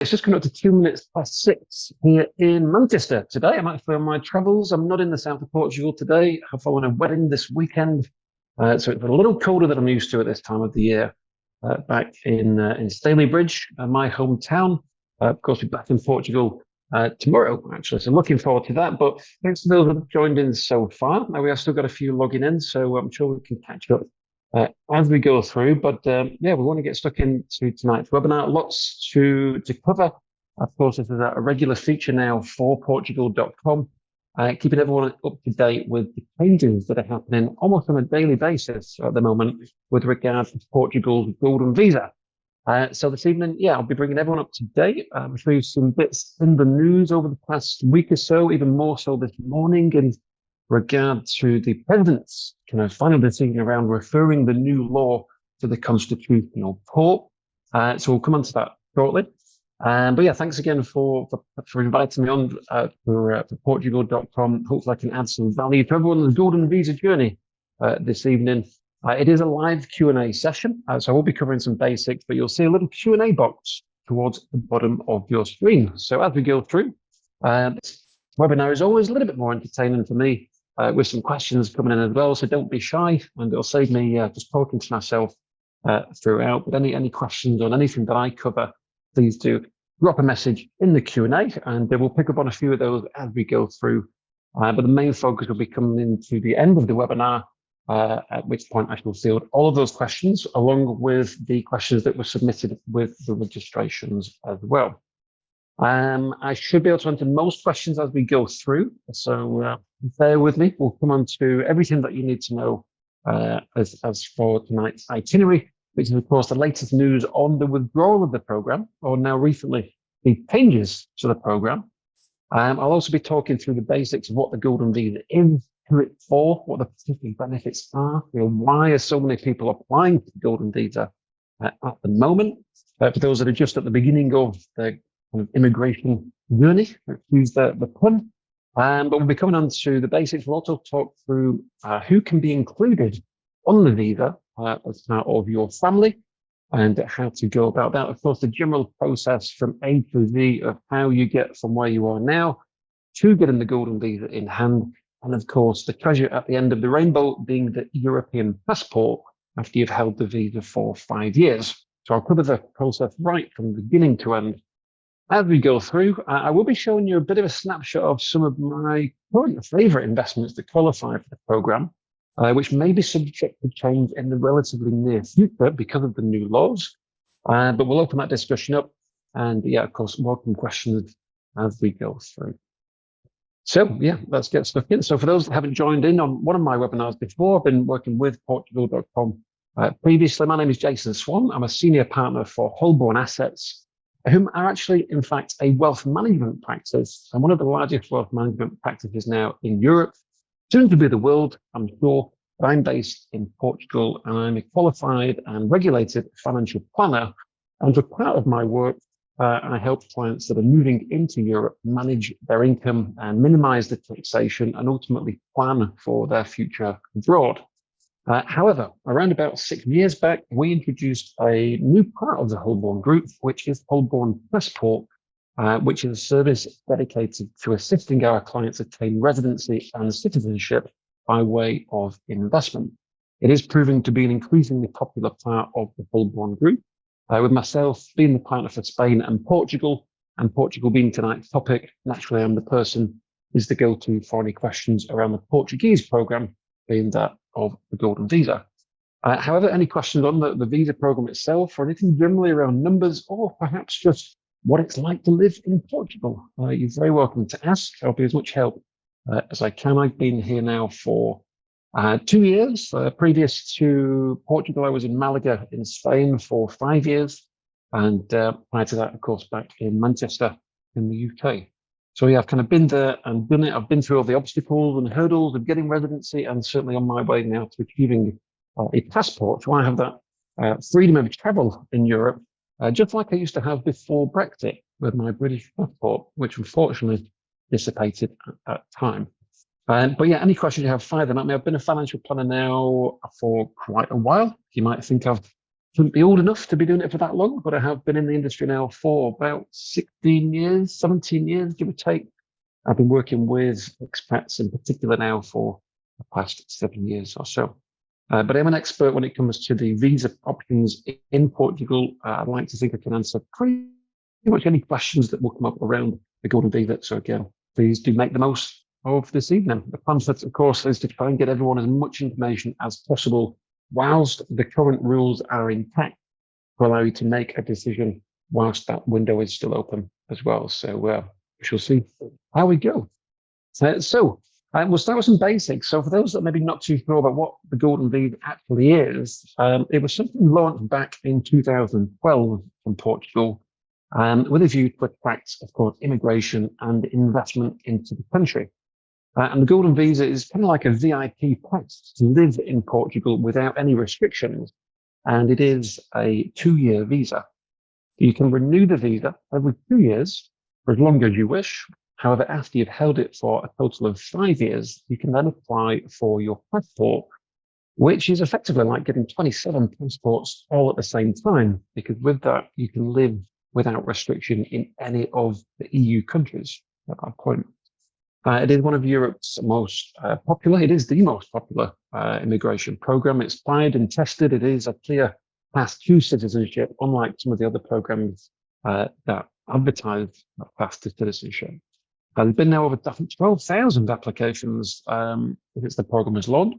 It's just coming up to 2 minutes past 6 here in Manchester today. I'm actually on my travels. I'm not in the south of Portugal today. I'm following a wedding this weekend. So it's a little colder than I'm used to at this time of the year. Back in Stalybridge, my hometown. Of course, we're back in Portugal tomorrow, actually. So looking forward to that. But thanks to those that have joined in so far. Now, we have still got a few logging in, so I'm sure we can catch up as we go through. But yeah, we want to get stuck into tonight's webinar. Lots to cover. Of course, this is a regular feature now for Portugal.com, keeping everyone up to date with the changes that are happening almost on a daily basis at the moment with regard to Portugal's Golden Visa. So this evening, yeah, I'll be bringing everyone up to date through some bits in the news over the past week or so, even more so this morning in regard to the president's kind of final decision around referring the new law to the Constitutional Court. So we'll come on to that shortly. But yeah, thanks again for inviting me on for Portugal.com. Hopefully I can add some value to everyone on the Golden Visa journey this evening. It is a live Q&A session, so I will be covering some basics, but you'll see a little Q&A box towards the bottom of your screen. So as we go through, this webinar is always a little bit more entertaining for me, with some questions coming in as well, so don't be shy, and it'll save me just talking to myself throughout. But any questions on anything that I cover, please do drop a message in the Q&A, and we'll pick up on a few of those as we go through. But the main focus will be coming into the end of the webinar, at which point I shall field all of those questions, along with the questions that were submitted with the registrations as well. I should be able to answer most questions as we go through, so bear with me. We'll come on to everything that you need to know as for tonight's itinerary, which is, of course, the latest news on the withdrawal of the program, or now recently, the changes to the program. I'll also be talking through the basics of what the Golden Visa is, who it's for, what the particular benefits are, why are so many people applying for the Golden Visa at the moment. For those that are just at the beginning of the kind of immigration journey, use the pun. But we'll be coming on to the basics. We'll also talk through who can be included on the visa as part of your family and how to go about that. Of course, the general process from A to Z of how you get from where you are now to getting the Golden Visa in hand. And of course, the treasure at the end of the rainbow being the European passport after you've held the visa for 5 years. So I'll cover the process right from beginning to end. As we go through, I will be showing you a bit of a snapshot of some of my current favorite investments that qualify for the program, which may be subject to change in the relatively near future because of the new laws. But we'll open that discussion up. And yeah, of course, welcome questions as we go through. So yeah, let's get stuck in. So for those that haven't joined in on one of my webinars before, I've been working with Portugal.com previously. My name is Jason Swan. I'm a senior partner for Holborn Assets, whom are actually, in fact, a wealth management practice, and one of the largest wealth management practices now in Europe, soon to be the world, I'm sure. But I'm based in Portugal, and I'm a qualified and regulated financial planner. And for part of my work, I help clients that are moving into Europe manage their income and minimize the taxation and ultimately plan for their future abroad. However, around about 6 years back, we introduced a new part of the Holborn Group, which is Holborn Passport, which is a service dedicated to assisting our clients attain residency and citizenship by way of investment. It is proving to be an increasingly popular part of the Holborn Group, with myself being the partner for Spain and Portugal being tonight's topic. Naturally, I'm the person who's the go-to for any questions around the Portuguese program, being that of the Golden Visa. However, any questions on the visa program itself, or anything generally around numbers, or perhaps just what it's like to live in Portugal, you're very welcome to ask. I'll be as much help as I can. I've been here now for 2 years. Previous to Portugal, I was in Malaga in Spain for 5 years. And prior to that, of course, back in Manchester in the UK. So yeah, I've kind of been there and done it. I've been through all the obstacles and hurdles of getting residency, and certainly on my way now to achieving a passport. So I have that freedom of travel in Europe, just like I used to have before Brexit with my British passport, which unfortunately dissipated at that time. But yeah, any questions you have, fire them at me. I've been a financial planner now for quite a while. You might think I've shouldn't be old enough to be doing it for that long, but I have been in the industry now for about 16 years, 17 years, give or take. I've been working with expats in particular now for the past 7 years or so. But I'm an expert when it comes to the visa options in Portugal. I'd like to think I can answer pretty much any questions that will come up around the Golden Visa. So again, please do make the most of this evening. The plan, of course, is to try and get everyone as much information as possible whilst the current rules are intact to allow you to make a decision whilst that window is still open as well. So we shall see how we go. We'll start with some basics. So for those that maybe not too sure about what the Golden Visa actually is, it was something launched back in 2012 from Portugal with a view to attract, of course, immigration and investment into the country. And the Golden Visa is kind of like a VIP pass to live in Portugal without any restrictions. And it is a 2-year visa. You can renew the visa every 2 years for as long as you wish. However, after you've held it for a total of 5 years, you can then apply for your passport, which is effectively like getting 27 passports all at the same time, because with that, you can live without restriction in any of the EU countries at that point. It is one of Europe's most popular. It is the most popular immigration program. It's tried and tested. It is a clear path to citizenship, unlike some of the other programs that advertise that path to citizenship. There's been now over 12,000 applications since the program was launched.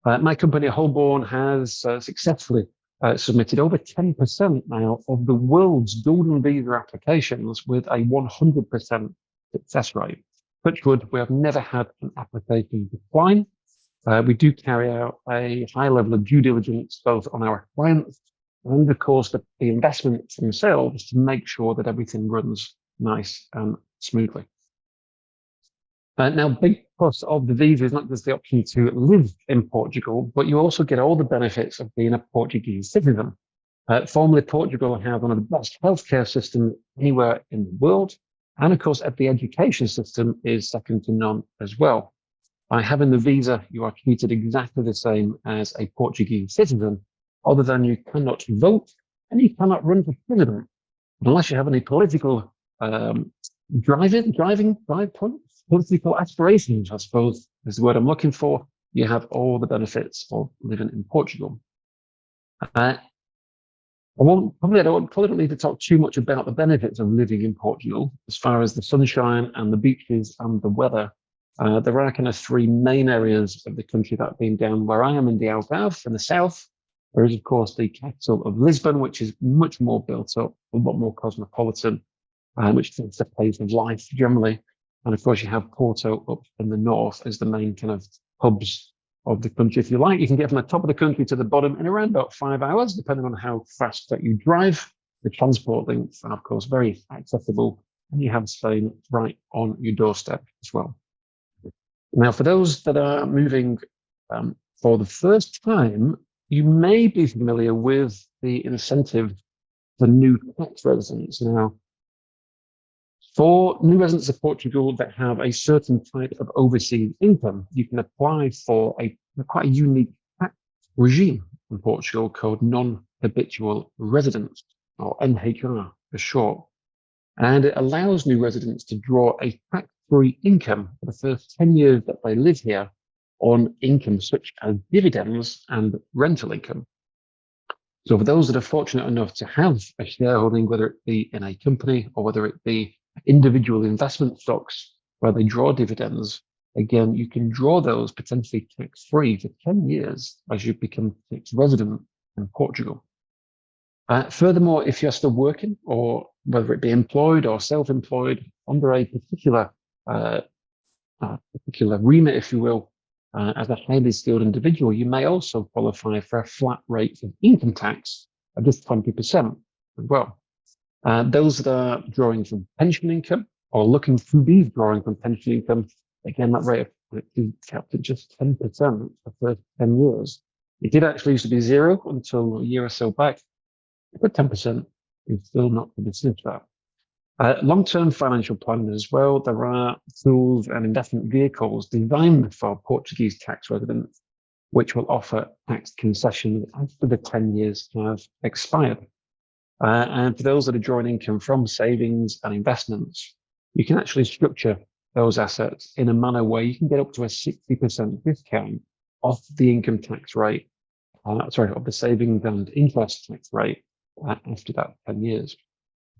My company, Holborn, has successfully submitted over 10% now of the world's Golden Visa applications with a 100% success rate. Touch wood, we have never had an application decline. We do carry out a high level of due diligence both on our clients and, of course, the investments themselves to make sure that everything runs nice and smoothly. Now, big plus of the visa is not just the option to live in Portugal, but you also get all the benefits of being a Portuguese citizen. Formerly, Portugal has one of the best healthcare systems anywhere in the world. And of course, the education system is second to none as well. By having the visa, you are treated exactly the same as a Portuguese citizen, other than you cannot vote and you cannot run for president, unless you have any political political aspirations, I suppose is the word I'm looking for. You have all the benefits of living in Portugal. I don't need to talk too much about the benefits of living in Portugal as far as the sunshine and the beaches and the weather. There are kind of 3 main areas of the country, that being down where I am in the Algarve in the south. There is, of course, the capital of Lisbon, which is much more built up, a lot more cosmopolitan, which fits the pace of life generally. And of course, you have Porto up in the north as the main kind of hubs of the country. If you like, you can get from the top of the country to the bottom in around about 5 hours, depending on how fast that you drive. The transport links are, of course, very accessible, and you have Spain right on your doorstep as well. Now, for those that are moving for the first time, you may be familiar with the incentive for new tax residents. Now, for new residents of Portugal that have a certain type of overseas income, you can apply for quite a unique tax regime in Portugal called non-habitual residence, or NHR for short. And it allows new residents to draw a tax-free income for the first 10 years that they live here on income such as dividends and rental income. So for those that are fortunate enough to have a shareholding, whether it be in a company or whether it be individual investment stocks where they draw dividends, again, you can draw those potentially tax-free for 10 years as you become tax resident in Portugal. Furthermore, if you're still working, or whether it be employed or self-employed under a particular remit, if you will, as a highly skilled individual, you may also qualify for a flat rate of income tax of just 20% as well. Those that are drawing from pension income or looking to be drawing from pension income, again, that rate is capped at just 10% for the first 10 years. It did actually used to be 0 until a year or so back, but 10% is still not to dismiss that. Long-term financial planning as well. There are tools and investment vehicles designed for Portuguese tax residents, which will offer tax concessions after the 10 years have expired. And for those that are drawing income from savings and investments, you can actually structure those assets in a manner where you can get up to a 60% discount off the income tax rate, of the savings and interest tax rate after that 10 years.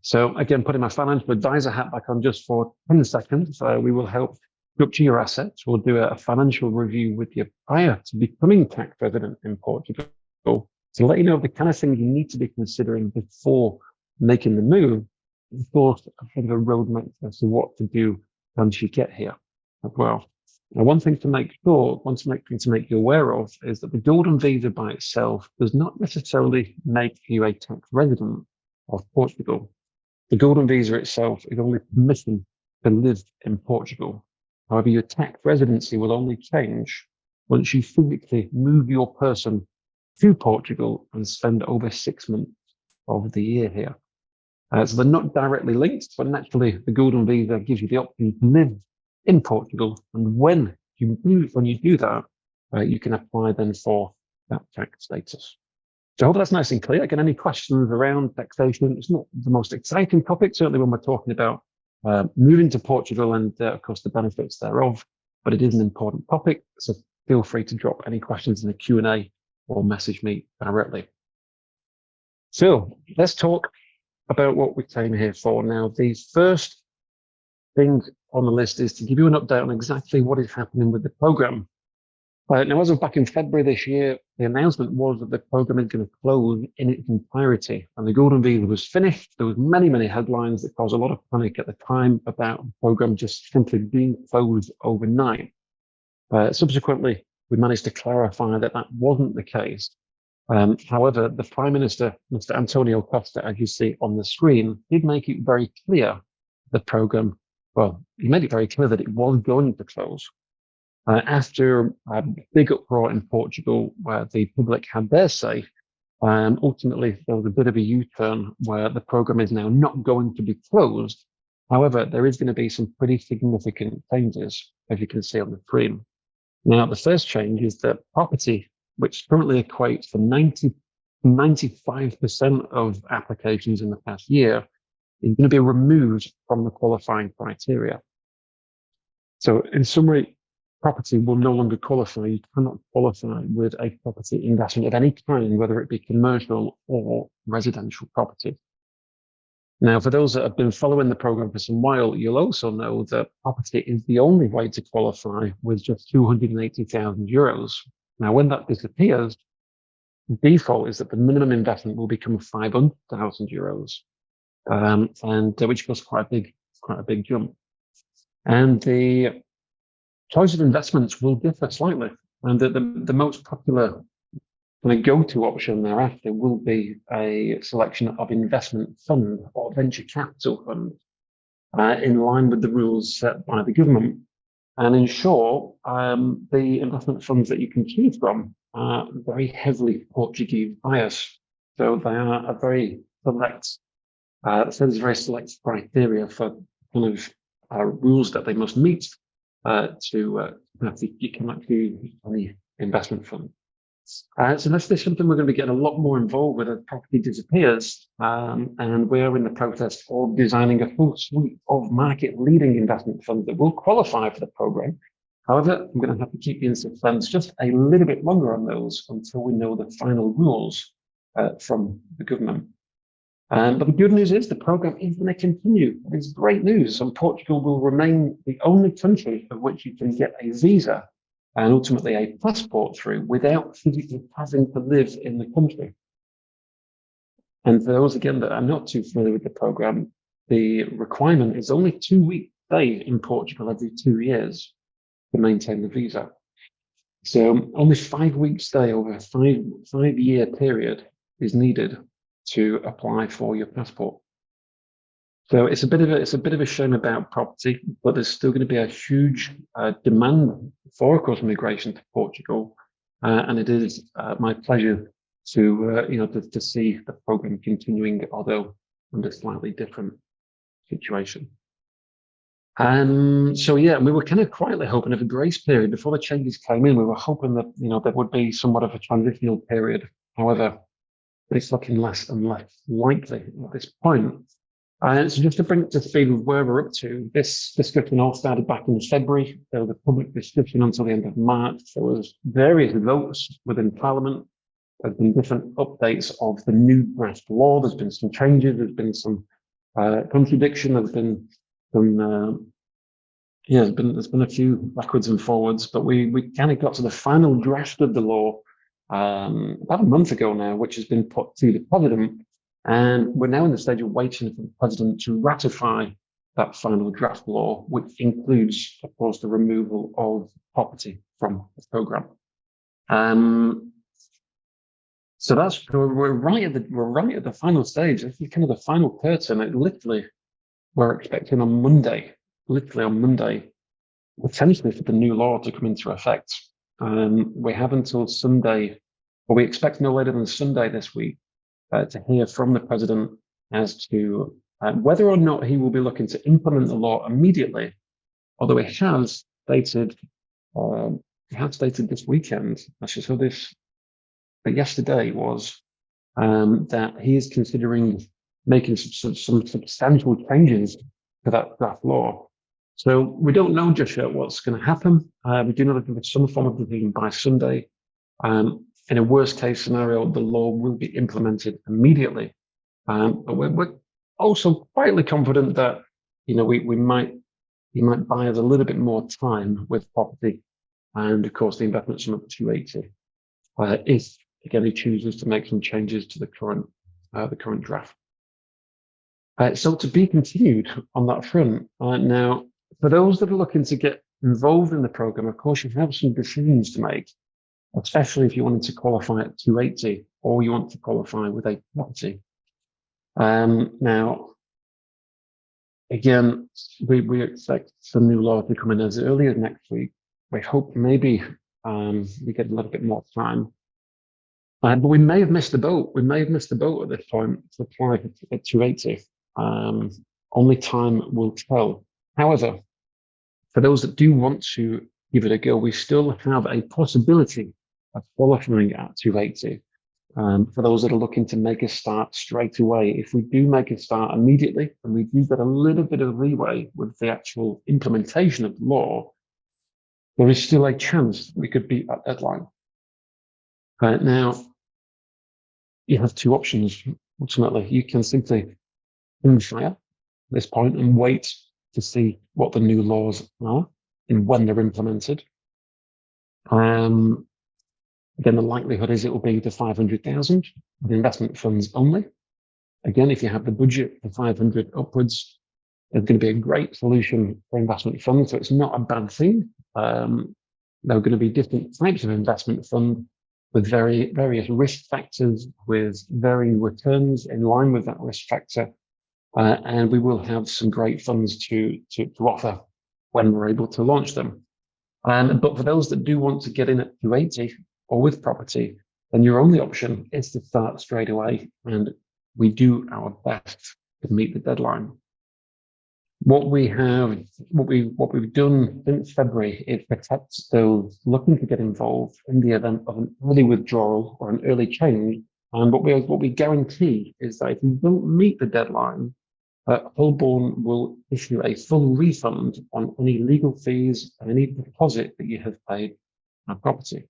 So again, putting my financial advisor hat back on just for 10 seconds, we will help structure your assets. We'll do a financial review with you prior to becoming tax resident in Portugal to let you know the kind of things you need to be considering before making the move. Of course, a bit of a roadmap as to what to do once you get here as well. Now, one thing to make you aware of is that the Golden Visa by itself does not necessarily make you a tax resident of Portugal. The Golden Visa itself is only permission to live in Portugal. However, your tax residency will only change once you physically move your person to Portugal and spend over 6 months of the year here. So they're not directly linked, but naturally the Golden Visa gives you the option to live in Portugal. And when you do that, you can apply then for that tax status. So I hope that's nice and clear. Again, any questions around taxation? It's not the most exciting topic, certainly when we're talking about moving to Portugal and, of course, the benefits thereof, but it is an important topic. So feel free to drop any questions in the Q&A or message me directly. So let's talk about what we came here for. Now, the first thing on the list is to give you an update on exactly what is happening with the program. Now, as of back in February this year, the announcement was that the program is going to close in its entirety, and the Golden Visa was finished. There was many headlines that caused a lot of panic at the time about the program just simply being closed overnight. Subsequently, we managed to clarify that that wasn't the case. However, the Prime Minister, Mr. Antonio Costa, as you see on the screen, did make it very clear the program, well, he made it very clear that it was going to close. After a big uproar in Portugal where the public had their say, ultimately there was a bit of a U-turn where the program is now not going to be closed. However, there is going to be some pretty significant changes, as you can see on the screen. Now, the first change is that property, which currently equates to 95% of applications in the past year, is going to be removed from the qualifying criteria. So in summary, property will no longer qualify. You cannot qualify with a property investment of any kind, whether it be commercial or residential property. Now, for those that have been following the program for some while, you'll also know that property is the only way to qualify with just 280,000 euros. Now, when that disappears, the default is that the minimum investment will become 500,000 euros, which was quite a big jump. And the choice of investments will differ slightly, and the most popular kind of go-to option thereafter will be a selection of investment fund or venture capital fund in line with the rules set by the government. And in short, the investment funds that you can choose from are very heavily Portuguese biased. So they are a very select, there's very select criteria for kind of rules that they must meet you can actually any investment fund. So that's something we're going to be getting a lot more involved with as property disappears, and we're in the process of designing a full suite of market-leading investment funds that will qualify for the program. However, I'm going to have to keep you in suspense just a little bit longer on those until we know the final rules from the government. But the good news is the program is going to continue. It's great news, and Portugal will remain the only country of which you can get a visa and ultimately a passport through without physically having to live in the country. And for those, again, that are not too familiar with the program, the requirement is only 2 weeks stay in Portugal every 2 years to maintain the visa. So only 5 weeks stay over a five-year period is needed to apply for your passport. So it's a bit of a shame about property, but there's still going to be a huge demand for, of course, migration to Portugal, and it is my pleasure to see the program continuing, although under a slightly different situation. So yeah, we were kind of quietly hoping of a grace period before the changes came in. We were hoping that there would be somewhat of a transitional period. However, it's looking less and less likely at this point. So just to bring it to speed with where we're up to, this discussion all started back in February. There was a public discussion until the end of March. There was various votes within Parliament. There's been different updates of the new draft law. There's been some changes. There's been some contradiction. There's been some, there's been a few backwards and forwards, but we kind of got to the final draft of the law about a month ago now, which has been put to the president. And we're now in the stage of waiting for the president to ratify that final draft law, which includes, of course, the removal of property from the programme. So we're right at the final stage. This is kind of the final curtain. We're expecting on Monday, potentially for the new law to come into effect. We have until Sunday, or we expect no later than Sunday this week, to hear from the president as to whether or not he will be looking to implement the law immediately. Although he has stated this weekend, actually, so yesterday was that he is considering making some substantial changes to that draft law. So we don't know just yet what's going to happen. We do know that there's some form of decision by Sunday. In a worst case scenario, the law will be implemented immediately. But we're also quietly confident that he might buy us a little bit more time with property, and of course the investment sum of 280, if again he chooses to make some changes to the current draft. So to be continued on that front. Now, for those that are looking to get involved in the program, of course you have some decisions to make, especially if you wanted to qualify at 280 or you want to qualify with a property. Now, again, we expect some new law to come in as early as next week. We hope maybe we get a little bit more time. But we may have missed the boat. We may have missed the boat at this point to apply at 280. Only time will tell. However, for those that do want to give it a go, we still have a possibility of qualifying at 280. For those that are looking to make a start straight away, if we do make a start immediately, and we do get a little bit of leeway with the actual implementation of the law, there is still a chance we could beat that deadline. Now, you have two options, ultimately. You can simply fire at this point and wait to see what the new laws are and when they're implemented. Again, the likelihood is it will be the 500,000, the investment funds only. Again, if you have the budget for 500 upwards, there's going to be a great solution for investment funds, so it's not a bad thing. There are going to be different types of investment fund with various risk factors, with varying returns in line with that risk factor. And we will have some great funds to offer when we're able to launch them. But for those that do want to get in at 280 or with property, then your only option is to start straight away, and we do our best to meet the deadline. What we've done since February is protect those looking to get involved in the event of an early withdrawal or an early change. And what we guarantee is that if you don't meet the deadline, Holborn will issue a full refund on any legal fees and any deposit that you have paid on a property.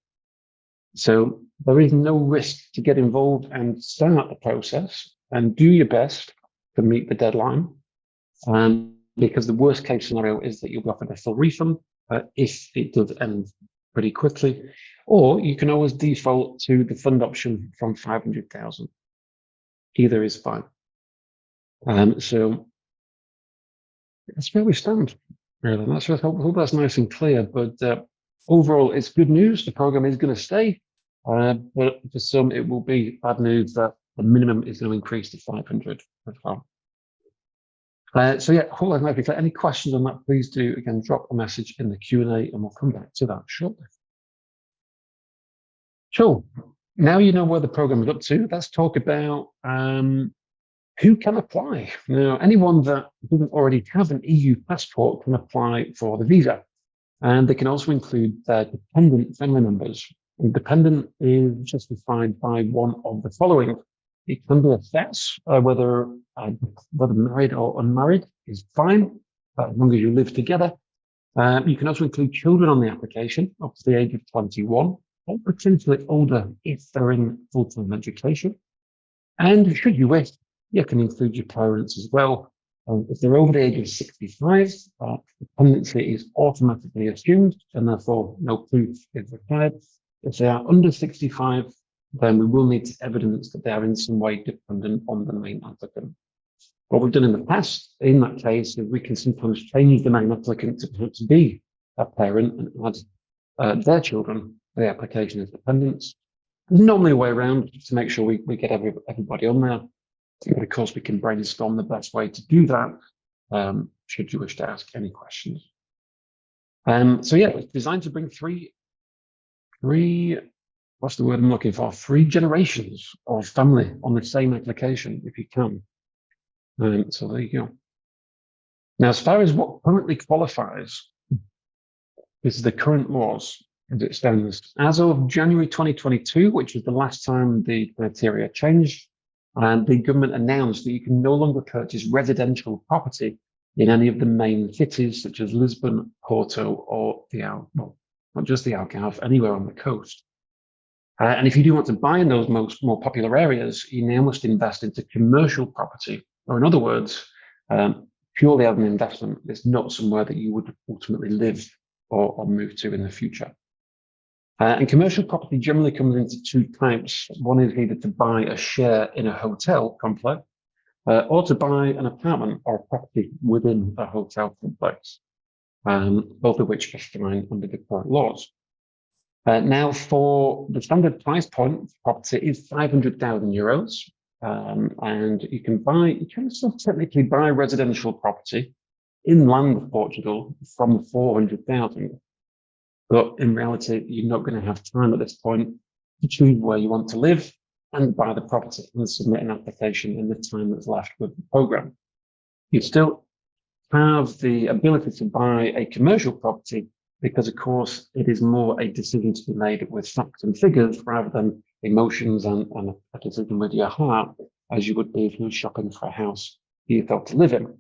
So there is no risk to get involved and start the process and do your best to meet the deadline. Because the worst case scenario is that you'll be offered a full refund if it does end pretty quickly, or you can always default to the fund option from 500,000. Either is fine. So that's where we stand, really. And that's, I hope that's nice and clear. But overall, it's good news. The program is going to stay, but for some, it will be bad news that the minimum is going to increase to 500 as well. So yeah, hope that might be clear. Any questions on that, please do, again, drop a message in the Q&A and we'll come back to that shortly. So now you know where the program is up to. Let's talk about who can apply? Now, anyone that doesn't already have an EU passport can apply for the visa. And they can also include their dependent family members. And dependent is justified by one of the following. It can be a spouse, whether married or unmarried is fine, as long as you live together. You can also include children on the application up to the age of 21, or potentially older if they're in full-time education. And should you wish, you can include your parents as well. If they're over the age of 65, dependency is automatically assumed, and therefore no proof is required. If they are under 65, then we will need evidence that they are in some way dependent on the main applicant. What we've done in the past, in that case, is we can sometimes change the main applicant to perhaps be a parent and add their children to the application as dependents. There's normally a way around to make sure we get everybody on there. But of course, we can brainstorm the best way to do that, should you wish to ask any questions. So yeah, it's designed to bring three, what's the word I'm looking for? 3 generations of family on the same application, if you can. So there you go. Now, as far as what currently qualifies, this is the current laws as it stands. As of January 2022, which is the last time the criteria changed, and the government announced that you can no longer purchase residential property in any of the main cities, such as Lisbon, Porto, or not just the Algarve, anywhere on the coast. And if you do want to buy in those more popular areas, you now must invest into commercial property, or in other words, purely as an investment. It's not somewhere that you would ultimately live or move to in the future. And commercial property generally comes into 2 types. One is either to buy a share in a hotel complex, or to buy an apartment or a property within a hotel complex, both of which are fine under the current laws. Now, for the standard price point for property is €500,000, and you can still technically buy residential property in land Portugal from 400,000. But in reality, you're not going to have time at this point to choose where you want to live and buy the property and submit an application in the time that's left with the program. You still have the ability to buy a commercial property because, of course, it is more a decision to be made with facts and figures rather than emotions and a decision with your heart, as you would be if you were shopping for a house you felt to live in.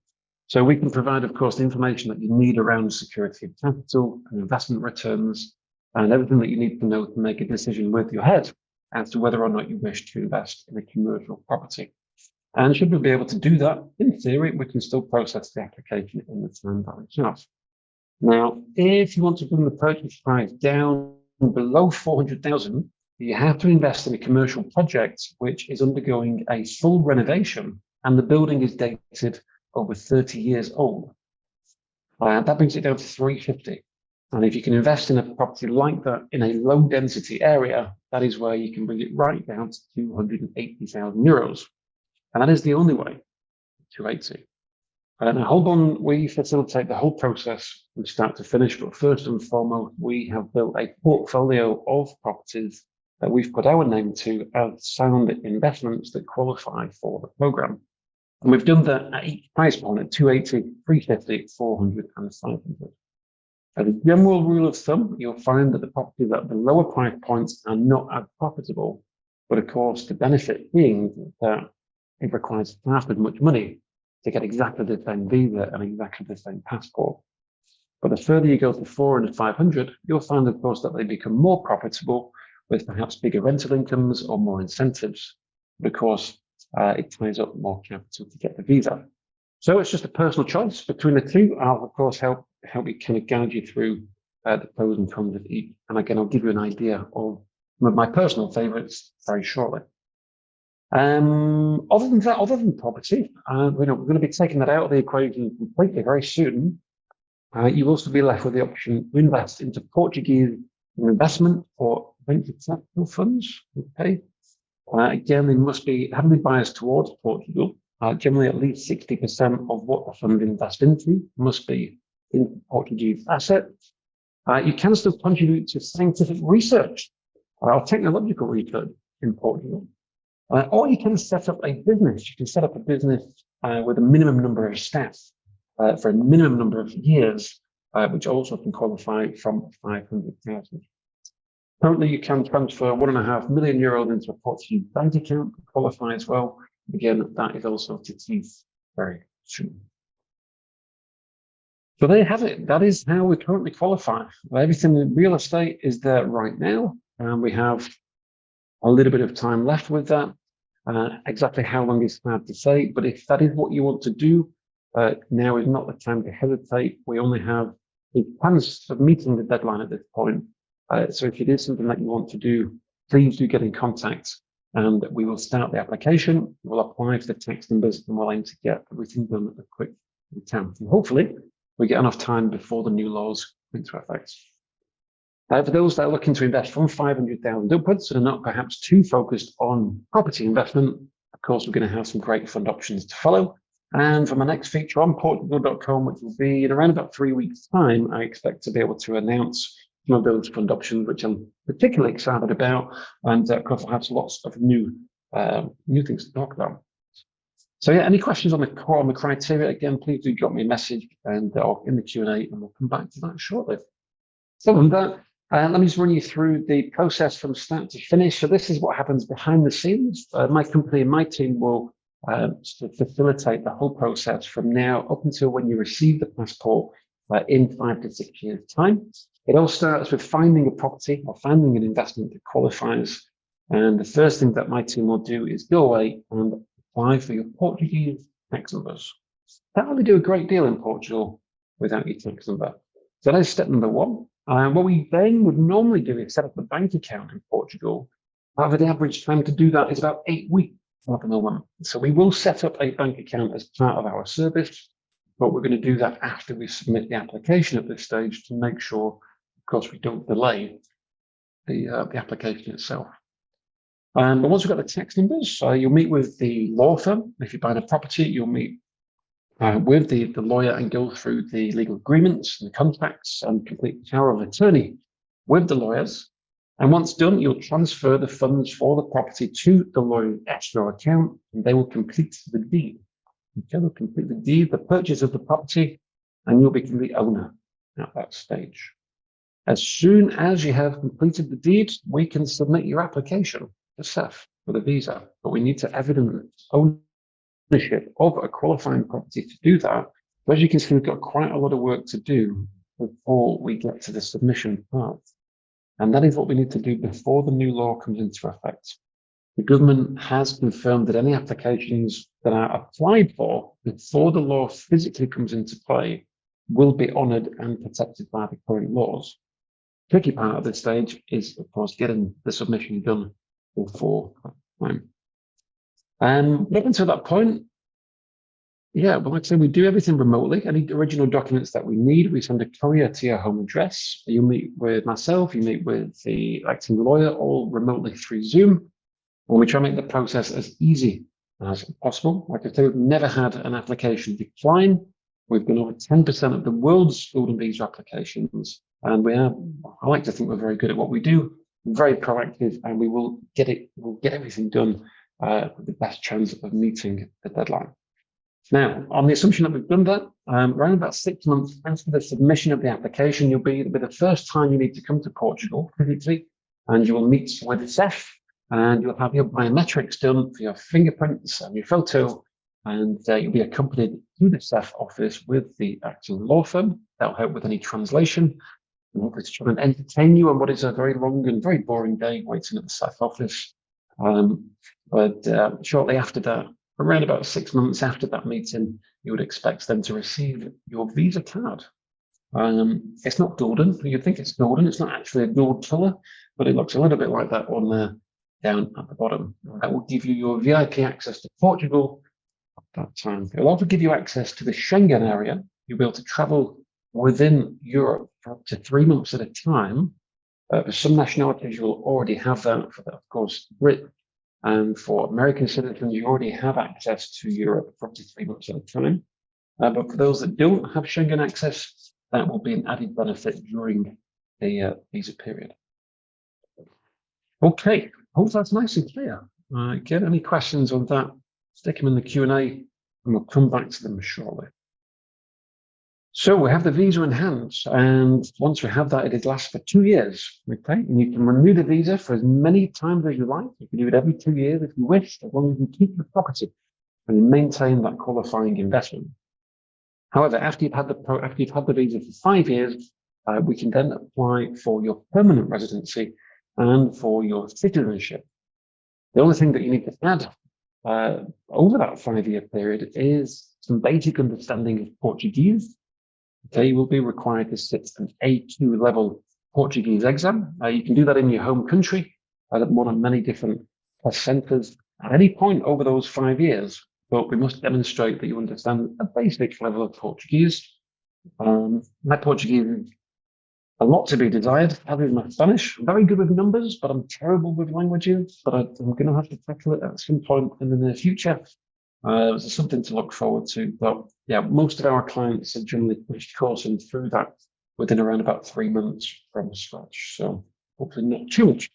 So we can provide, of course, the information that you need around security of capital and investment returns and everything that you need to know to make a decision with your head as to whether or not you wish to invest in a commercial property. And should we be able to do that, in theory, we can still process the application in the time that we have. Now, if you want to bring the purchase price down below 400,000, you have to invest in a commercial project which is undergoing a full renovation and the building is dated over 30 years old. That brings it down to 350. And if you can invest in a property like that in a low density area, that is where you can bring it right down to €280,000. And that is the only way, 280. At Holborn, we facilitate the whole process from start to finish, but first and foremost, we have built a portfolio of properties that we've put our name to as sound investments that qualify for the program. And we've done that at each price point at 280, 350, 400, and 500. As a general rule of thumb, you'll find that the properties at the lower price points are not as profitable, but of course, the benefit being that it requires half as much money to get exactly the same visa and exactly the same passport. But the further you go to 400 and 500, you'll find, of course, that they become more profitable with perhaps bigger rental incomes or more incentives. But of course, it ties up more capital to get the visa. So it's just a personal choice between the two. I'll, of course, help you kind of guide you through the pros and cons of each. And again, I'll give you an idea of some of my personal favorites very shortly. Other than property, we're going to be taking that out of the equation completely very soon. You also be left with the option to invest into Portuguese investment or venture capital funds. Okay. Again, they must be heavily biased towards Portugal. Generally, at least 60% of what the fund invest into must be in Portuguese assets. You can still contribute to scientific research or technological research in Portugal. Or you can set up a business. You can set up a business with a minimum number of staff for a minimum number of years, which also can qualify from 500,000. Currently, you can transfer €1.5 million into a Portuguese bank account to qualify as well. Again, that is also to cease very soon. So there you have it. That is how we currently qualify. Everything in real estate is there right now, and we have a little bit of time left with that. Exactly how long is hard to say, but if that is what you want to do, now is not the time to hesitate. We only have a chance of meeting the deadline at this point. So if it is something that you want to do, please do get in contact and we will start the application. We'll apply for the tax numbers and we'll aim to get everything done as quick as we can. And hopefully we get enough time before the new laws come into effect. For those that are looking to invest from 500,000 upwards and are not perhaps too focused on property investment, of course, we're going to have some great fund options to follow. And for my next feature on portugal.com, which will be in around about 3 weeks' time, I expect to be able to announce some of those fund options, which I'm particularly excited about. And of course, I'll have lots of new things to talk about. So yeah, any questions on the criteria, again, please do drop me a message and in the Q&A, and we'll come back to that shortly. So on that, let me just run you through the process from start to finish. So this is what happens behind the scenes. My company and my team will facilitate the whole process from now up until when you receive the passport in 5 to 6 years' time. It all starts with finding a property or finding an investment that qualifies. And the first thing that my team will do is go away and apply for your Portuguese tax numbers. That will do a great deal in Portugal without your tax number. So that is step number one. What we then would normally do is set up a bank account in Portugal. However, the average time to do that is about 8 weeks at the moment. So we will set up a bank account as part of our service, but we're going to do that after we submit the application at this stage to make sure, of course, we don't delay the application itself. But once we've got the tax numbers, you'll meet with the law firm. If you're buying a property, you'll meet with the lawyer and go through the legal agreements and the contracts and complete the power of attorney with the lawyers. And once done, you'll transfer the funds for the property to the lawyer's escrow account, and they will complete the deed. Okay, they'll complete the deed, the purchase of the property, and you'll become the owner at that stage. As soon as you have completed the deed, we can submit your application to CEF for the visa, but we need to evidence ownership of a qualifying property to do that. But as you can see, we've got quite a lot of work to do before we get to the submission part. And that is what we need to do before the new law comes into effect. The government has confirmed that any applications that are applied for before the law physically comes into play will be honoured and protected by the current laws. The tricky part of this stage is, of course, getting the submission done before time. And up until that point, yeah, well, like I said, we do everything remotely. Any original documents that we need, we send a courier to your home address. You meet with myself, you meet with the acting lawyer, all remotely through Zoom. And we try to make the process as easy as possible. Like I said, we've never had an application decline. We've done over 10% of the world's golden visa applications. And I like to think we're very good at what we do, very proactive, and we'll get everything done with the best chance of meeting the deadline. Now, on the assumption that we've done that, around about 6 months after the submission of the application, it'll be the first time you need to come to Portugal physically, and you will meet with CEF, and you'll have your biometrics done for your fingerprints and your photo, and you'll be accompanied to the CEF office with the acting law firm. That'll help with any translation, and hopefully to try and entertain you on what is a very long and very boring day waiting at the CEF office. But shortly after that, around about 6 months after that meeting, you would expect them to receive your visa card. It's not golden. You'd think it's golden. It's not actually a gold color, but it looks a little bit like that on there down at the bottom. That will give you your VIP access to Portugal at that time. It will also give you access to the Schengen area. You'll be able to travel within Europe for up to 3 months at a time. For some nationalities, you'll already have that. For, of course, Brit. And for American citizens, you already have access to Europe for up to 3 months at a time. But for those that don't have Schengen access, that will be an added benefit during the visa period. Okay, hope that's nice and clear. Get any questions on that? Stick them in the Q&A and we'll come back to them shortly. So we have the visa in hand, and once we have that, it lasts for 2 years, okay? And you can renew the visa for as many times as you like. You can do it every 2 years if you wish, as long as you keep the property and you maintain that qualifying investment. However, after you've had the visa for 5 years, we can then apply for your permanent residency and for your citizenship. The only thing that you need to add over that 5-year period is some basic understanding of Portuguese. Okay, you will be required to sit an A2 level Portuguese exam. You can do that in your home country at one of many different test centres at any point over those 5 years, but we must demonstrate that you understand a basic level of Portuguese. My Portuguese is a lot to be desired, as is my Spanish. I'm very good with numbers, but I'm terrible with languages, but I'm going to have to tackle it at some point in the near future. It's something to look forward to, but yeah, most of our clients are generally pushed coursing through that within around about 3 months from scratch. So hopefully not too much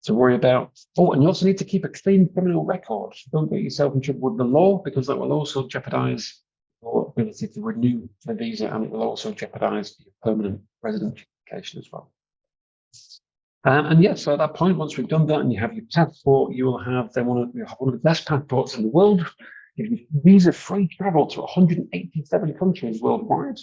to worry about. Oh, and you also need to keep a clean criminal record. Don't get yourself in trouble with the law, because that will also jeopardize your ability to renew the visa, and it will also jeopardize your permanent residence application as well. And yes, so at that point, once we've done that and you have your passport, you will have then one of the best passports in the world. Give you visa-free travel to 187 countries worldwide,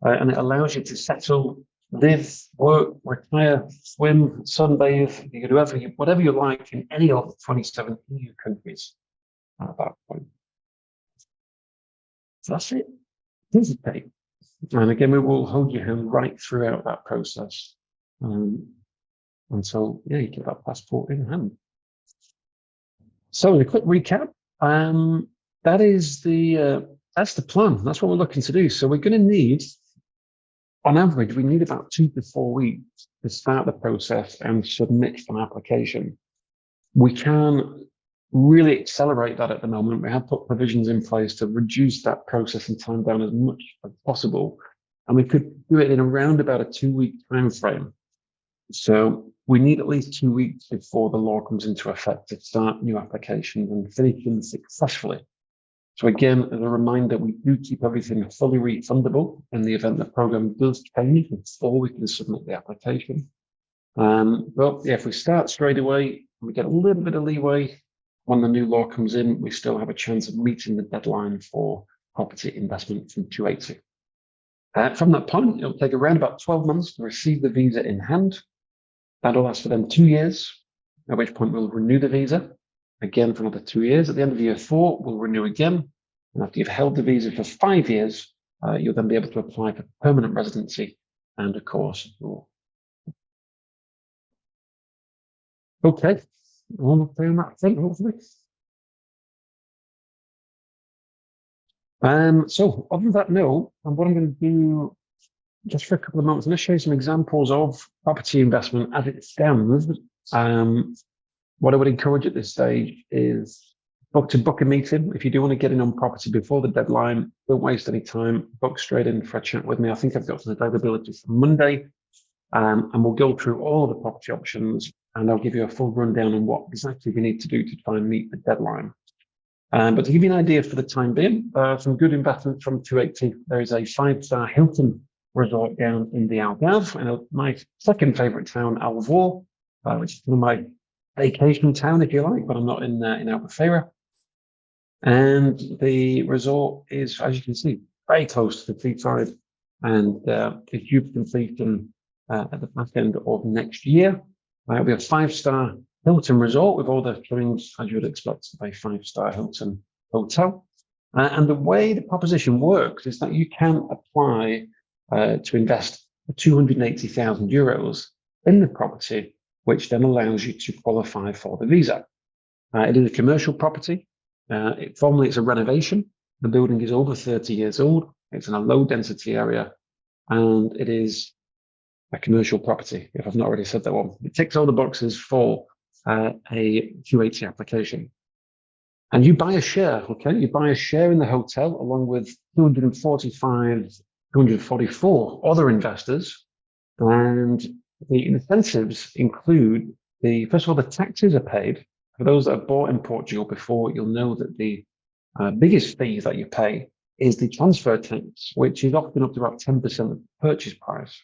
and it allows you to settle, live, work, retire, swim, sunbathe. You can do whatever you like in any of the 27 EU countries at that point. So that's it. Hesitate. And again, we will hold your hand right throughout that process. Until you get that passport in hand. So a quick recap. That's the plan. That's what we're looking to do. So we're going to need, on average, we need about 2 to 4 weeks to start the process and submit an application. We can really accelerate that at the moment. We have put provisions in place to reduce that process and time down as much as possible. And we could do it in around about a 2-week time frame. So we need at least 2 weeks before the law comes into effect to start new applications and finish them successfully. So again, as a reminder, we do keep everything fully refundable in the event the program does change before we can submit the application. But yeah, if we start straight away, we get a little bit of leeway. When the new law comes in, we still have a chance of meeting the deadline for property investment from 280. From that point, it'll take around about 12 months to receive the visa in hand. That'll last for then 2 years, at which point we'll renew the visa again for another 2 years. At the end of year 4, we'll renew again. And after you've held the visa for 5 years, you'll then be able to apply for permanent residency and, of course, law. Okay, all okay on that front, hopefully. So, other than that, no. And what I'm going to do just for a couple of moments, I'm going to show you some examples of property investment as it stands. What I would encourage at this stage is book a meeting. If you do want to get in on property before the deadline, don't waste any time. Book straight in for a chat with me. I think I've got some availability for Monday, and we'll go through all of the property options, and I'll give you a full rundown on what exactly we need to do to try and meet the deadline. But to give you an idea for the time being, some good investments from 280. There is a 5-star Hilton resort down in the Algarve, and my second favorite town, Algarve, which is one of my vacation town, if you like, but I'm not in Albufeira. And the resort is, as you can see, very close to the seaside, and is due for completion at the back end of next year. We have a 5-star Hilton resort with all the things as you would expect of a 5-star Hilton hotel. And the way the proposition works is that you can apply to invest 280,000 euros in the property, which then allows you to qualify for the visa. It is a commercial property. Formally, it's a renovation. The building is over 30 years old. It's in a low density area, and it is a commercial property, if I've not already said that one. It ticks all the boxes for a 280 application. And you buy a share, okay? You buy a share in the hotel along with 244 other investors. And the incentives include first of all, the taxes are paid For those that have bought in Portugal before, you'll know that the biggest fees that you pay is the transfer tax, which is often up to about 10% of the purchase price.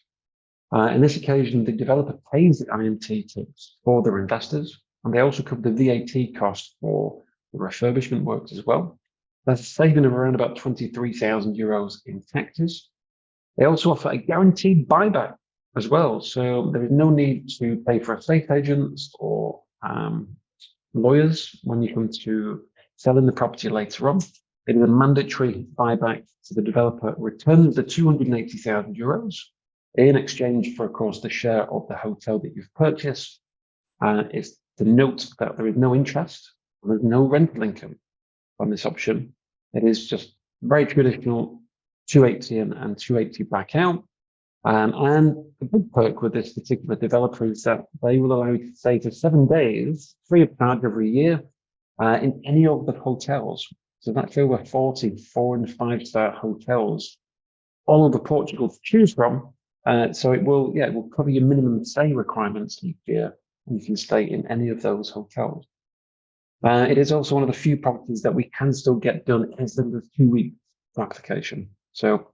In this occasion, the developer pays the IMT tax for their investors, and they also cover the VAT cost for the refurbishment works as well. That's a saving of around about 23,000 euros in taxes. They also offer a guaranteed buyback as well, so there is no need to pay for estate agents or lawyers when you come to selling the property later on. It is a mandatory buyback, so the developer returns the 280,000 euros in exchange for, of course, the share of the hotel that you've purchased. It's to note that there is no interest and there's no rental income on this option. It is just very traditional 280 and 280 back out. And the big perk with this particular developer is that they will allow you to stay for 7 days free of charge every year in any of the hotels. So that's over 40 4- and 5-star hotels all over Portugal to choose from. So it will cover your minimum stay requirements each year, and you can stay in any of those hotels. It is also one of the few properties that we can still get done in as little as 2 weeks for application. So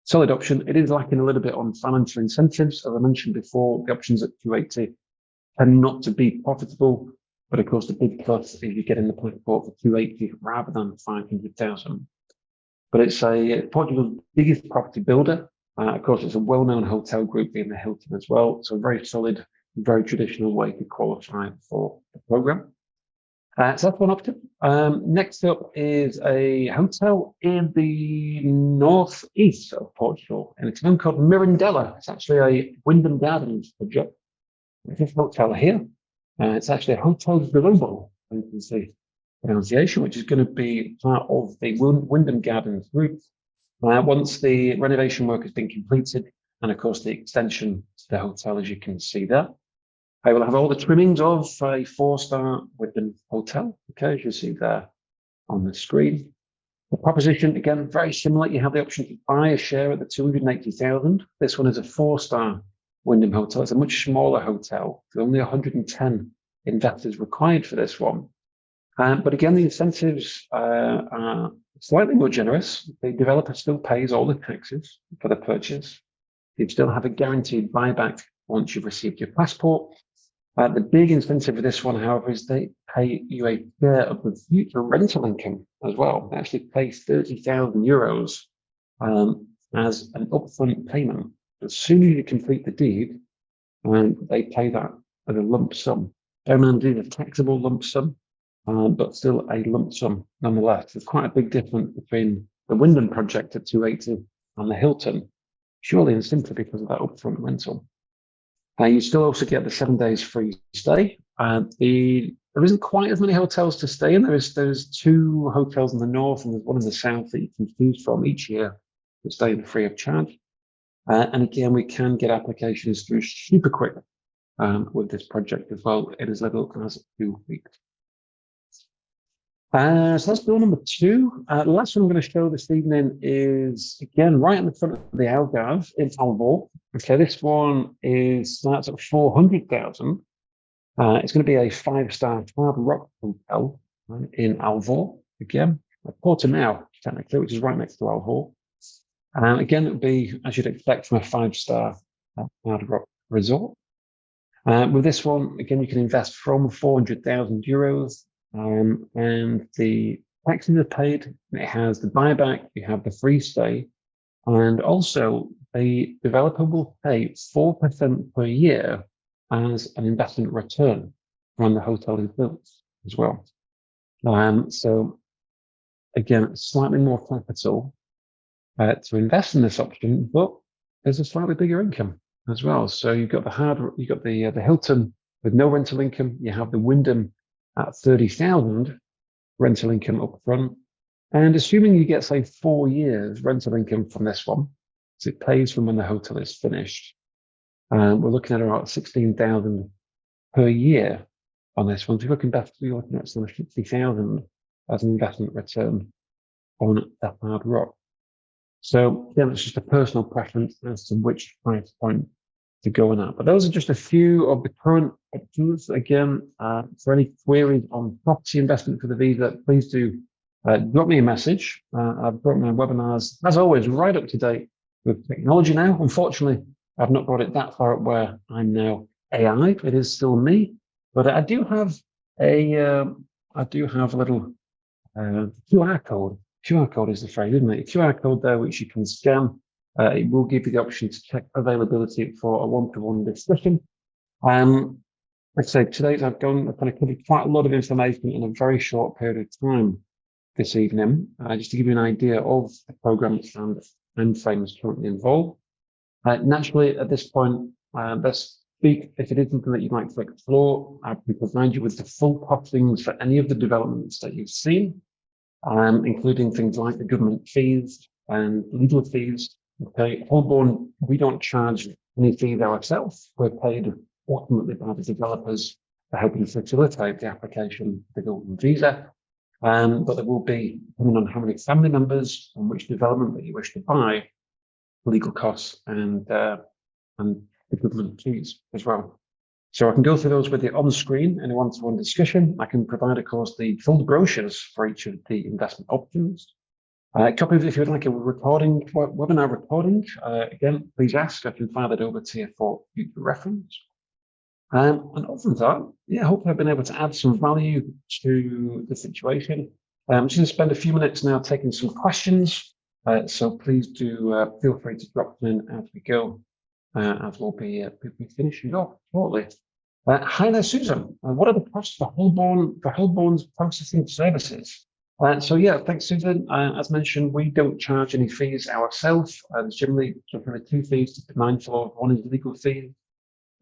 solid option. It is lacking a little bit on financial incentives. As I mentioned before, the options at 280 tend not to be profitable, but of course the big plus is you get in the passport for 280 rather than 500,000. But it's Portugal's biggest property builder. Of course, it's a well-known hotel group being the Hilton as well. So a very solid, very traditional way to qualify for the program. So that's one option. Next up is a hotel in the northeast of Portugal, and it's a town called Mirandela. It's actually a Wyndham Gardens project. This hotel here, it's actually a Hotel Global, you can see pronunciation, which is going to be part of the Wyndham Gardens group. Once the renovation work has been completed, and of course the extension to the hotel, as you can see there. I will have all the trimmings of a 4-star Wyndham hotel, okay, as you see there on the screen. The proposition, again, very similar. You have the option to buy a share at the 280,000. This one is a 4-star Wyndham hotel. It's a much smaller hotel. There are only 110 investors required for this one. But again, the incentives are slightly more generous. The developer still pays all the taxes for the purchase. You still have a guaranteed buyback once you've received your passport. The big incentive for this one, however, is they pay you a share of the future rental income as well. They actually pay 30,000 euros as an upfront payment. As soon as you complete the deed, they pay that as a lump sum. These are a taxable lump sum, but still a lump sum nonetheless. There's quite a big difference between the Wyndham project at 280 and the Hilton, surely and simply because of that upfront rental. You still also get the 7 days free stay. There isn't quite as many hotels to stay in. There's 2 hotels in the north and there's one in the south that you can choose from each year to stay in free of charge. And again, we can get applications through super quick with this project as well, in as little as 2 weeks. So that's bill number 2. The last one I'm going to show this evening is, again, right in the front of the Algarve in Holborn. Okay, this one starts at 400,000. It's going to be a 5-star Hard Rock hotel in Algarve, again, Portimao, technically, which is right next to Algarve. Again, it would be, as you'd expect, from a 5-star Hard Rock resort. With this one, again, you can invest from 400,000 euros. And the taxes are paid. It has the buyback, you have the free stay, and also the developer will pay 4% per year as an investment return when the hotel is built as well. So again, slightly more capital to invest in this option, but there's a slightly bigger income as well. So you've got the Hilton with no rental income. You have the Wyndham at 30,000 rental income up front. And assuming you get, say, 4 years rental income from this one, so it pays from when the hotel is finished, we're looking at about 16,000 per year on this one. So you're looking at sort of 60,000 as an investment return on that Hard Rock. So again, it's just a personal preference as to which price point go on that. But those are just a few of the current options. Again, for any queries on property investment for the visa, please do drop me a message. I've brought my webinars, as always, right up to date with technology now. Unfortunately, I've not brought it that far up where I'm now AI. It is still me, but I do have a little QR code. QR code is the phrase, isn't it? A QR code there which you can scan. It will give you the option to check availability for a one-to-one discussion. Like I say, today I've kind of covered quite a lot of information in a very short period of time this evening, just to give you an idea of the program and time frames currently involved. Naturally, at this point, let's speak. If it is something that you'd like to explore, I can provide you with the full costings for any of the developments that you've seen, including things like the government fees and legal fees. Okay, Holborn, we don't charge any fees ourselves. We're paid ultimately by the developers for helping facilitate the application for the Golden Visa. But there will be, depending on how many family members and which development that you wish to buy, legal costs and the government fees as well. So I can go through those with you on the screen in a one-to-one discussion. I can provide, of course, the full brochures for each of the investment options. Copy of, if you would like a recording, webinar recording, again, please ask. I can file it over to you for future reference. And other than that, yeah, hopefully I've been able to add some value to the situation. I'm just going to spend a few minutes now taking some questions. So please do feel free to drop them in as we go, as we'll be finishing off shortly. Hi there, Susan. What are the costs for Holborn's processing services? So yeah, thanks, Susan. As mentioned, we don't charge any fees ourselves. There's generally two fees to be mindful of. One is legal fees.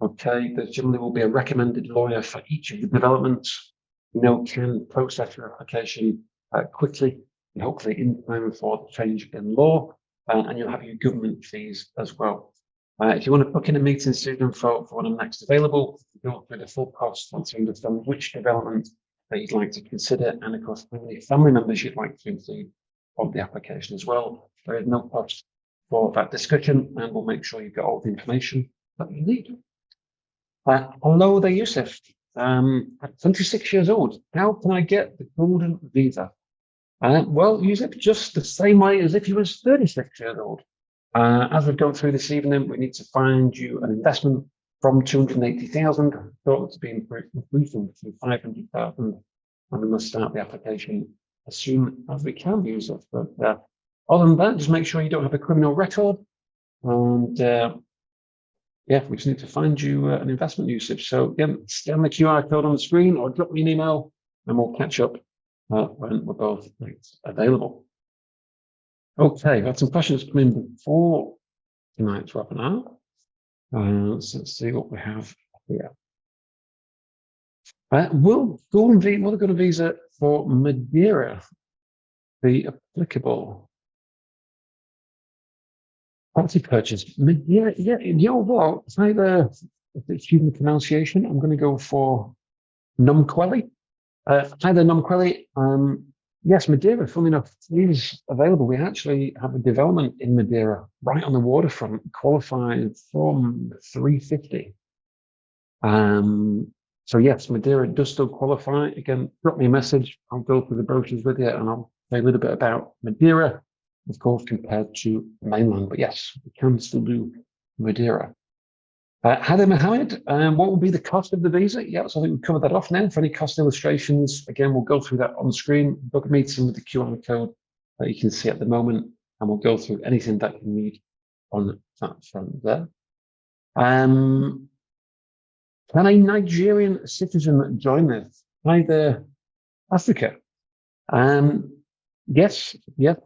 Okay, there generally will be a recommended lawyer for each of the developments. Can process your application quickly and hopefully in time for the change in law, and you'll have your government fees as well. If you want to book in a meeting, Susan, for when I'm next available, go through the full cost and to understand which development that you'd like to consider, and of course, how many family members you'd like to include on the application as well. There is no cost for that discussion, and we'll make sure you've got all the information that you need. Hello there, Yusuf. At 26 years old, how can I get the Golden Visa? Well, Yusuf, just the same way as if you was 36 years old. As we've gone through this evening, we need to find you an investment from 280,000, thought to be increased to 500,000, and we must start the application as soon as we can, Yusuf. But other than that, just make sure you don't have a criminal record, and yeah, we just need to find you an investment, Yusuf. So again, scan the QR code on the screen or drop me an email, and we'll catch up when we're both available. Okay, we've had some questions come in before tonight's webinar. So let's see what we have here. Will the Golden Visa for Madeira be applicable? Property purchase. Madeira, yeah, you know what? Excuse the pronunciation, I'm going to go for Numqueli. Either Numqueli. Yes, Madeira, funnily enough, is available. We actually have a development in Madeira right on the waterfront, qualified from 350. So yes, Madeira does still qualify. Again, drop me a message. I'll go through the brochures with you, and I'll say a little bit about Madeira, of course, compared to mainland. But yes, we can still do Madeira. Hi there, Mohammed. What will be the cost of the visa? Yeah, so I think we've covered that off now. For any cost illustrations, again, we'll go through that on screen. Book a meeting with the QR code that you can see at the moment, and we'll go through anything that you need on that front there. Can a Nigerian citizen join this? Hi there, Africa. Yes,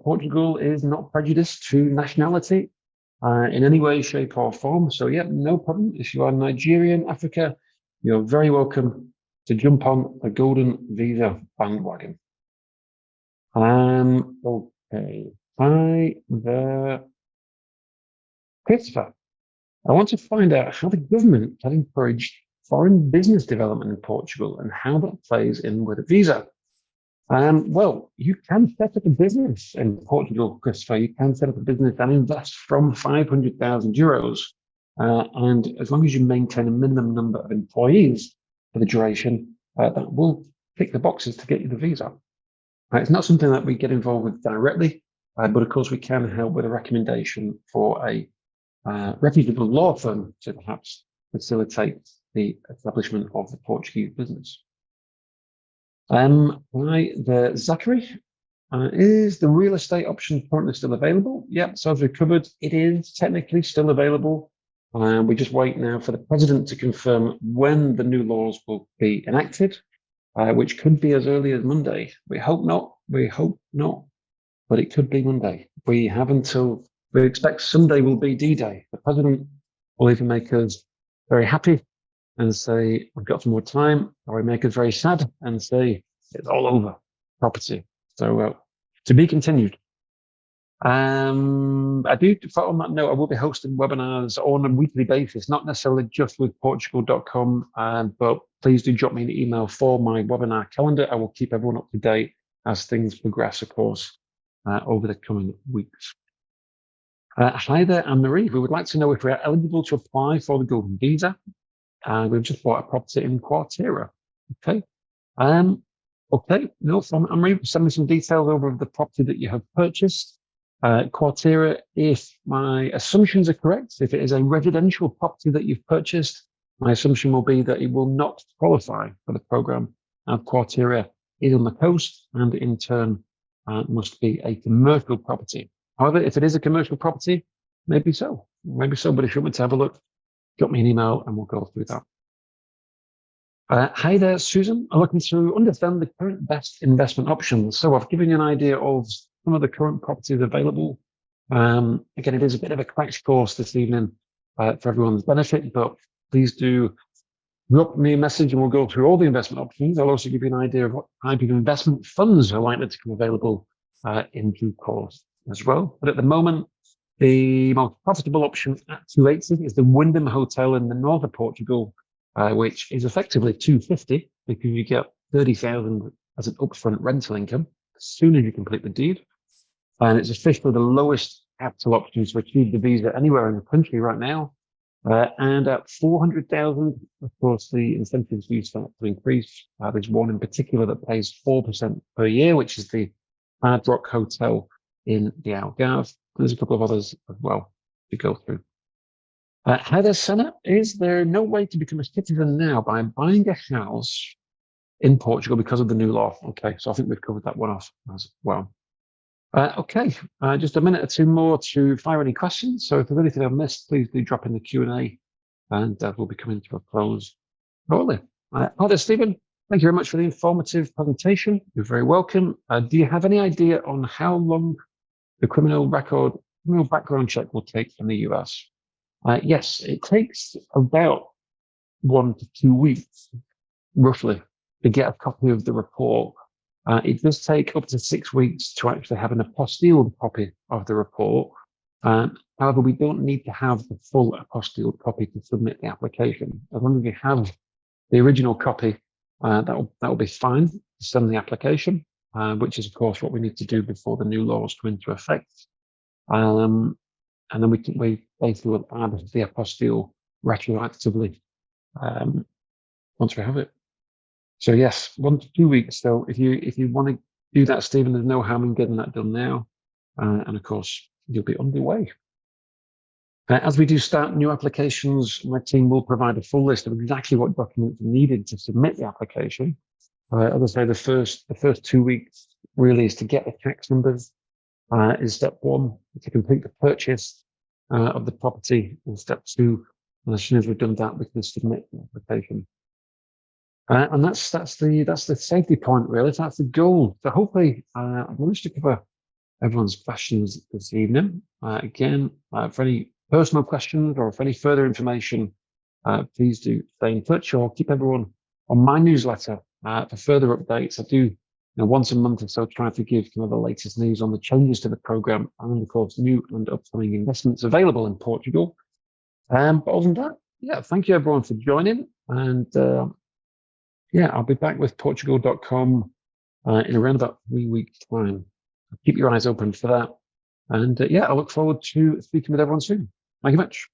Portugal is not prejudiced to nationality in any way, shape, or form. So, yeah, no problem. If you are Nigerian, Africa, you're very welcome to jump on the Golden Visa bandwagon. Okay. Hi there, Christopher. I want to find out how the government has encouraged foreign business development in Portugal and how that plays in with a visa. Well, you can set up a business in Portugal, Christopher. You can set up a business and invest from 500,000 euros and as long as you maintain a minimum number of employees for the duration, that will tick the boxes to get you the visa. It's not something that we get involved with directly, but of course we can help with a recommendation for a reputable law firm to perhaps facilitate the establishment of the Portuguese business. Hi there, Zachary. Is the real estate option currently still available? Yep, so as we covered, it is technically still available. We just wait now for the president to confirm when the new laws will be enacted, which could be as early as Monday. We hope not, but it could be Monday. We expect Sunday will be D-Day. The president will either make us very happy and say, we've got some more time, or make us very sad and say, it's all over, property. So to be continued. On that note, I will be hosting webinars on a weekly basis, not necessarily just with portugal.com, but please do drop me an email for my webinar calendar. I will keep everyone up to date as things progress, of course, over the coming weeks. Hi there, Anne-Marie. We would like to know if we are eligible to apply for the Golden Visa. We've just bought a property in Quarteira. Okay. Okay, no problem. Anne-Marie, send me some details over of the property that you have purchased. Quarteira, if my assumptions are correct, if it is a residential property that you've purchased, my assumption will be that it will not qualify for the program. Quarteira is on the coast and in turn must be a commercial property. However, if it is a commercial property, maybe so, but if you want me to have a look, drop me an email and we'll go through that. Hi there, Susan. I'm looking to understand the current best investment options. So I've given you an idea of some of the current properties available. Again, it is a bit of a crash course this evening for everyone's benefit, but please do drop me a message and we'll go through all the investment options. I'll also give you an idea of what type of investment funds are likely to come available in due course as well. But at the moment, the most profitable option at 280 is the Wyndham Hotel in the north of Portugal, which is effectively 250 because you get 30,000 as an upfront rental income as soon as you complete the deed. And it's officially the lowest capital option to achieve the visa anywhere in the country right now. And at 400,000, of course, the incentives do start to increase. There's one in particular that pays 4% per year, which is the Hard Rock Hotel in the Algarve. There's a couple of others as well to go through. Hi there, Senna. Is there no way to become a citizen now by buying a house in Portugal because of the new law? Okay, so I think we've covered that one off as well. Okay, just a minute or two more to fire any questions. So if there's anything I've missed, please do drop in the Q&A and we'll be coming to a close shortly. Hi there, Stephen. Thank you very much for the informative presentation. You're very welcome. Do you have any idea on how long the criminal background check will take in the US? Yes, it takes about 1 to 2 weeks, roughly, to get a copy of the report. It does take up to 6 weeks to actually have an apostilled copy of the report. However, we don't need to have the full apostilled copy to submit the application. As long as we have the original copy, that will be fine to send the application, which is, of course, what we need to do before the new laws come into effect. And then we basically will add the apostille retroactively once we have it. So yes, 1 to 2 weeks. So if you want to do that, Stephen, there's no harm in getting that done now. And of course, you'll be underway. As we do start new applications, my team will provide a full list of exactly what documents are needed to submit the application. As I say, the first 2 weeks really is to get the tax numbers. Is step 1 to complete the purchase of the property, and step 2, and as soon as we've done that, we can submit the application. And that's the safety point, really. That's the goal. So hopefully, I've managed to cover everyone's questions this evening. Again, for any personal questions or for any further information, please do stay in touch or keep everyone on my newsletter for further updates. I do, once a month or so, try to give the latest news on the changes to the program and, of course, new and upcoming investments available in Portugal. But other than that, yeah, thank you everyone for joining. And yeah, I'll be back with portugal.com in around about 3 weeks' time. Keep your eyes open for that. And yeah, I look forward to speaking with everyone soon. Thank you much.